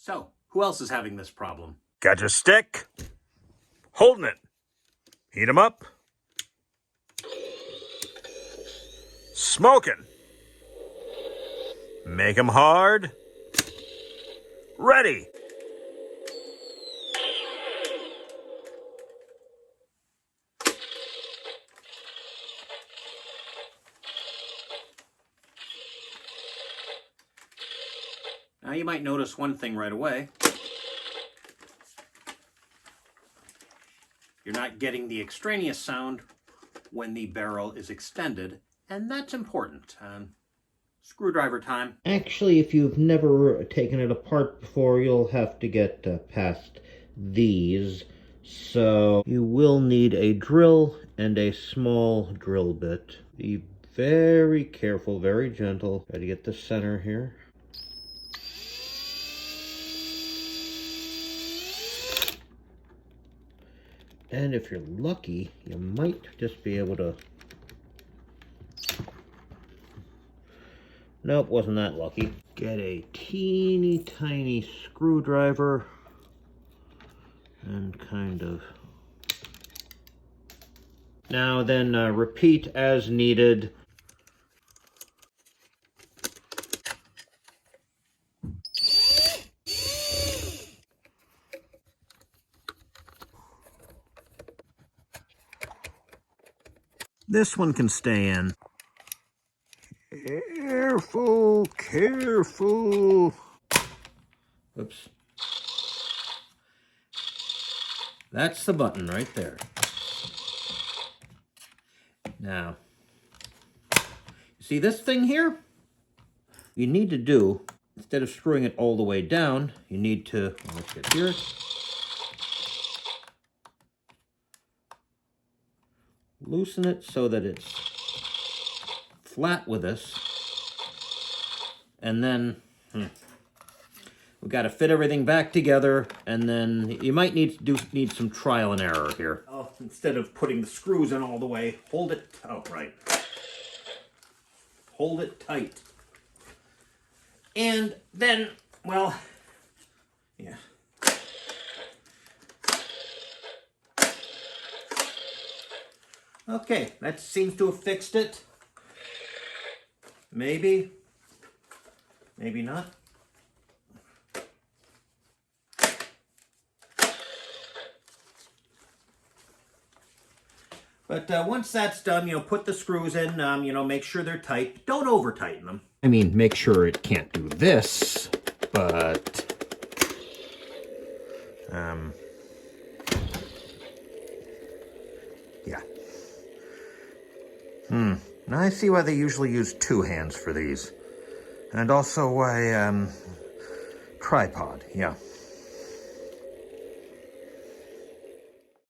So, who else is having this problem? Got your stick? Holding it. Heat 'em up. Smoking. Make 'em hard. Ready. Now you might notice one thing right away. You're not getting the extraneous sound when the barrel is extended, and that's important. Screwdriver time. Actually, if you've never taken it apart before, you'll have to get past these. So you will need a drill and a small drill bit. Be very careful, very gentle. Try to get the center here. And if you're lucky, you might just be able to... Nope, wasn't that lucky. Get a teeny tiny screwdriver and kind of... Now then, repeat as needed. This one can stay in. Careful, careful. Oops. That's the button right there. Now, you see this thing here? You need to do, instead of screwing it all the way down, you need to, let's get here. Loosen it so that it's flat with us. And then we've got to fit everything back together, and then you might need some trial and error here. Oh, instead of putting the screws in all the way, hold it. Oh, right. Hold it tight. And then, well, yeah. Okay, that seems to have fixed it. Maybe. Maybe not. But once that's done, put the screws in, make sure they're tight. Don't over-tighten them. I mean, make sure it can't do this, but... yeah. Now I see why they usually use two hands for these. And also why, tripod, yeah.